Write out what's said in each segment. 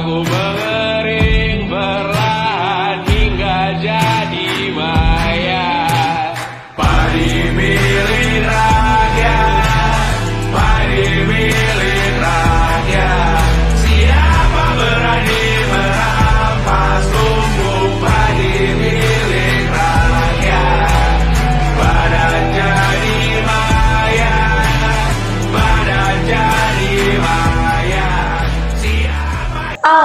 Aku mengering perlahan hingga jadi mayat. Padi milik rakyat, padi milik rakyat. Siapa berani merampas lumbung padi milik rakyat? Badan jadi mayat, badan jadi mayat.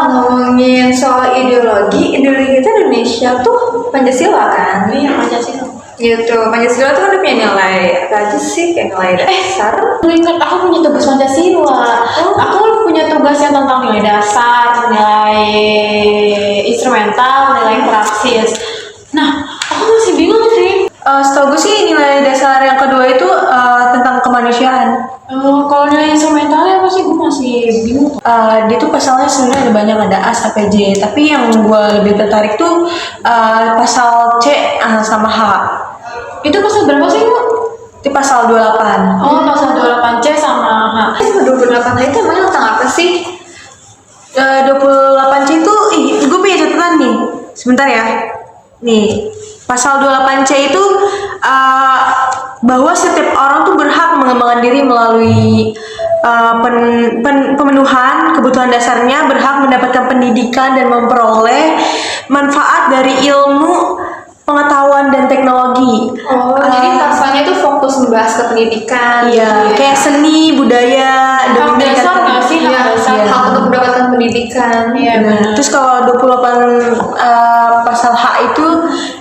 Ngomongin soal ideologi kita Indonesia tuh Pancasila kan? Iya, Pancasila. Gitu, Pancasila tuh kan punya nilai apa aja sih? Kayak nilai dasar. Ingat aku punya tugas Pancasila. Aku punya tugas yang tentang nilai dasar, nilai instrumental, nilai praksis. Nah, aku masih bingung sih. Setahu gue sih nilai dasar yang kedua itu tentang kemanusiaan. Kalau nilai instrumentalnya apa sih? Gue masih bingung. Dia tuh pasalnya sebenarnya ada banyak, ada A sampai J. Tapi yang gue lebih tertarik tuh pasal C sama H. Itu pasal berapa sih, Bu? Itu pasal 28. Oh, pasal 28C sama H. Sama 28 itu emang tentang apa sih? 28C itu, gue punya catatan nih. Sebentar ya. Nih, pasal 28C itu bahwa setiap orang tuh berhak mengembangkan diri melalui pemenuhan kebutuhan dasarnya, berhak mendapatkan pendidikan dan memperoleh manfaat dari ilmu, pengetahuan dan teknologi. Jadi pasalnya itu fokus membahas ke pendidikan. Iya, kayak seni, budaya, Hak dasar nggak sih? Hak dasar. Iya. Hak untuk mendapatkan pendidikan. Iya, benar. Terus kalau 28 pasal H itu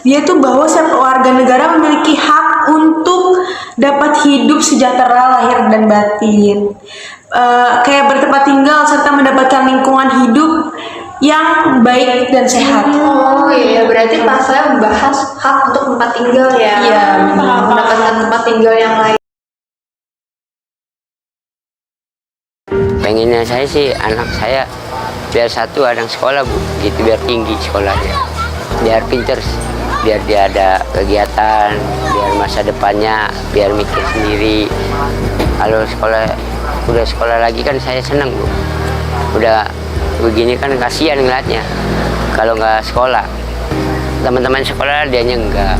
dia tuh bahwa setiap warga negara memiliki hak untuk dapat hidup sejahtera lahir dan batin, kayak bertempat tinggal serta mendapatkan lingkungan hidup yang baik dan sehat. Oh iya, berarti pasalnya membahas hak untuk tempat tinggal ya. Iya, mendapatkan tempat tinggal yang layak. Pengennya saya sih anak saya biar satu anak sekolah, Bu, gitu, biar tinggi sekolahnya, biar pinter, biar dia ada kegiatan, biar masa depannya, biar mikir sendiri. Kalau udah sekolah lagi kan saya senang, Bu. Udah begini kan kasihan ngeliatnya kalau nggak sekolah, teman-teman sekolah dianya enggak.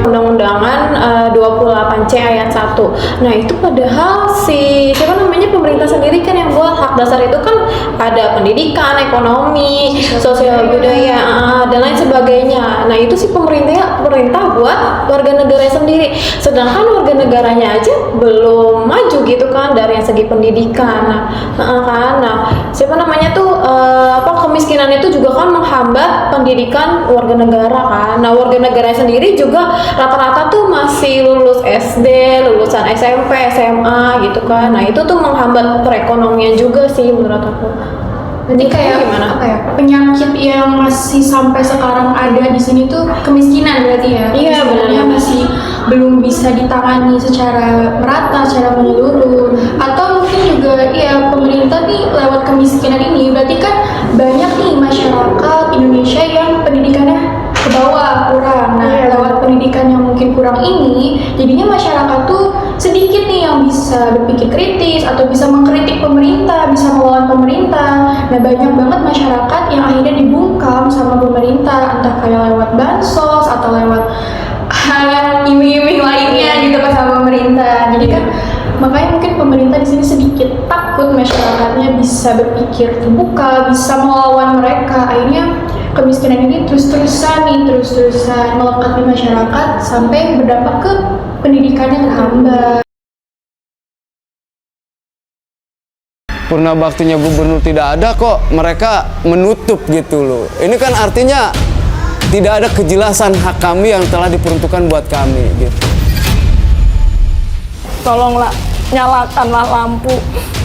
Undang-Undangan 28C ayat 1. Nah, itu padahal siapa namanya pemerintah sendiri kan yang buat. Hak dasar itu kan ada pendidikan, ekonomi, sosial budaya, dan lain sebagainya. Nah, itu sih pemerintah buat warga negara sendiri. Sedangkan warga negaranya aja belum maju gitu kan dari yang segi pendidikan. Nah, siapa namanya tuh kemiskinan itu juga kan menghambat pendidikan warga negara kan. Nah, warga negara sendiri juga rata-rata tuh masih lulus SD, lulusan SMP, SMA gitu kan. Nah, itu tuh menghambat perekonomian juga sih menurut aku. Jadi kayak gimana? apa ya? Penyakit yang masih sampai sekarang ada di sini tuh kemiskinan berarti ya. Iya, sebenarnya benar. masih belum bisa ditangani secara merata, secara menyeluruh. Atau mungkin juga ya pemerintah nih lewat kemiskinan ini berarti kan banyak nih masyarakat Indonesia yang pendidikannya ke bawah kurang. Nah, lewat pendidikan yang mungkin kurang ini, jadinya masyarakat tuh sedikit nih yang bisa berpikir kritis atau bisa mengkritik pemerintah, bisa melawan pemerintah. Nah, banyak banget masyarakat yang akhirnya dibungkam sama pemerintah, entah kayak lewat bansos atau lewat hal iming-iming lainnya gitu kan sama pemerintah. Jadi kan makanya mungkin pemerintah di sini sedikit takut masyarakatnya bisa berpikir terbuka, bisa melawan mereka. Akhirnya kemiskinan ini terus-terusan melekat di masyarakat sampai berdampak ke pendidikannya terhambat. Purna baktinya gubernur tidak ada kok mereka menutup gitu loh. Ini kan artinya tidak ada kejelasan hak kami yang telah diperuntukkan buat kami gitu. Tolonglah, nyalakanlah lampu,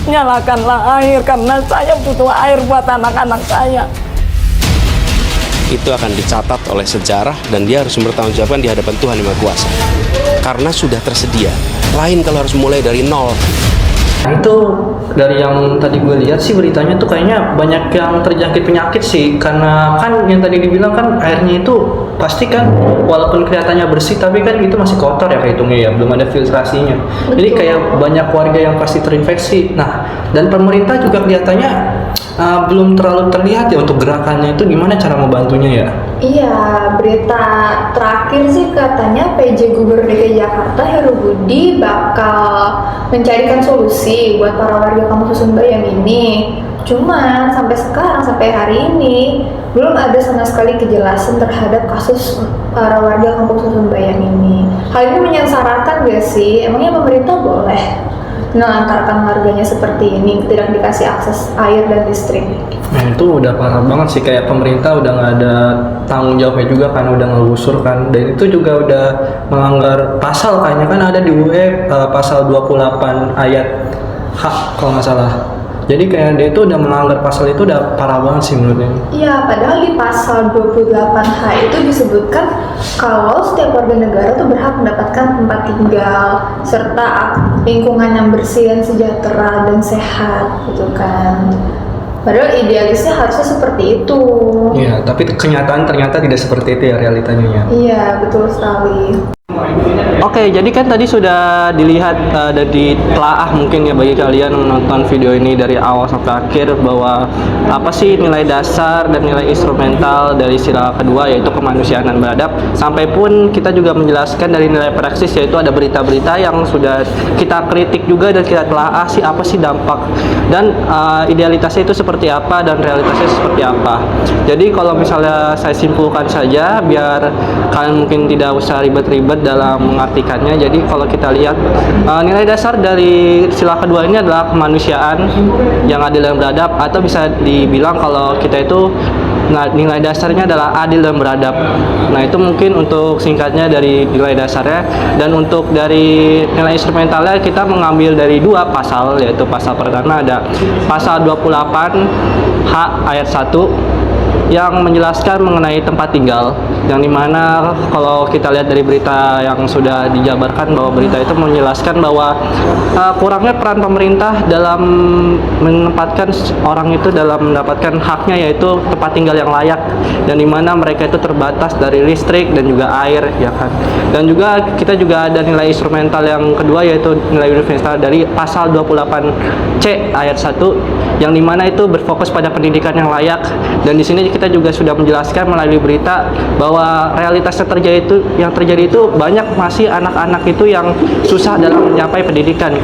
nyalakanlah air karena saya butuh air buat anak-anak saya. Itu akan dicatat oleh sejarah dan dia harus bertanggungjawabkan di hadapan Tuhan Yang Maha Kuasa. Karena sudah tersedia. Lain kalau harus mulai dari nol. Itu dari yang tadi gue lihat sih beritanya tuh kayaknya banyak yang terjangkit penyakit sih, karena kan yang tadi dibilang kan airnya itu pasti kan walaupun kelihatannya bersih tapi kan itu masih kotor ya kehitungnya ya, belum ada filtrasinya. Jadi kayak banyak warga yang pasti terinfeksi. Nah, dan pemerintah juga kelihatannya belum terlalu terlihat ya untuk gerakannya itu gimana cara membantunya ya? Iya, berita terakhir sih katanya PJ Gubernur DKI Jakarta Heru Budi bakal mencarikan solusi buat para warga Kampung Susun Bayam ini. Cuman sampai sekarang, sampai hari ini belum ada sama sekali kejelasan terhadap kasus para warga Kampung Susun Bayam ini. Hal ini menyengsarakan gak sih? Emangnya pemerintah boleh menelantarkan warganya seperti ini, tidak dikasih akses air dan listrik? Nah itu udah parah banget sih, kayak pemerintah udah nggak ada tanggung jawabnya juga kan, udah ngegusur kan, dan itu juga udah melanggar pasal kayaknya kan ada di UE pasal 28 ayat H kalau nggak salah. Jadi kayak dia itu udah melanggar pasal itu udah parah banget sih menurutnya. Iya, padahal di pasal 28H itu disebutkan kalau setiap warga negara tuh berhak mendapatkan tempat tinggal serta lingkungan yang bersih dan sejahtera dan sehat gitu kan. Padahal idealisnya harusnya seperti itu. Iya, tapi kenyataan ternyata tidak seperti itu ya realitanya ya. Iya, betul sekali. Oke, jadi kan tadi sudah dilihat dan ditelaah mungkin ya bagi kalian yang menonton video ini dari awal sampai akhir bahwa apa sih nilai dasar dan nilai instrumental dari sila kedua yaitu kemanusiaan dan beradab. Sampai pun kita juga menjelaskan dari nilai praksis yaitu ada berita-berita yang sudah kita kritik juga dan kita telaah sih apa sih dampak dan idealitasnya itu seperti apa dan realitasnya seperti apa. Jadi kalau misalnya saya simpulkan saja biar kalian mungkin tidak usah ribet-ribet dalam mengartikannya. Jadi kalau kita lihat nilai dasar dari sila kedua ini adalah kemanusiaan yang adil dan beradab, atau bisa dibilang kalau kita itu nilai dasarnya adalah adil dan beradab. Nah itu mungkin untuk singkatnya dari nilai dasarnya. Dan untuk dari nilai instrumentalnya kita mengambil dari dua pasal, yaitu pasal pertama ada pasal 28 H ayat 1 yang menjelaskan mengenai tempat tinggal, yang dimana kalau kita lihat dari berita yang sudah dijabarkan bahwa berita itu menjelaskan bahwa kurangnya peran pemerintah dalam menempatkan orang itu dalam mendapatkan haknya yaitu tempat tinggal yang layak, dan dimana mereka itu terbatas dari listrik dan juga air ya kan. Dan juga kita juga ada nilai instrumental yang kedua yaitu nilai universal dari pasal 28C ayat 1 yang dimana itu berfokus pada pendidikan yang layak. Dan di sini kita juga sudah menjelaskan melalui berita bahwa realitas yang terjadi itu banyak masih anak-anak itu yang susah dalam mencapai pendidikan.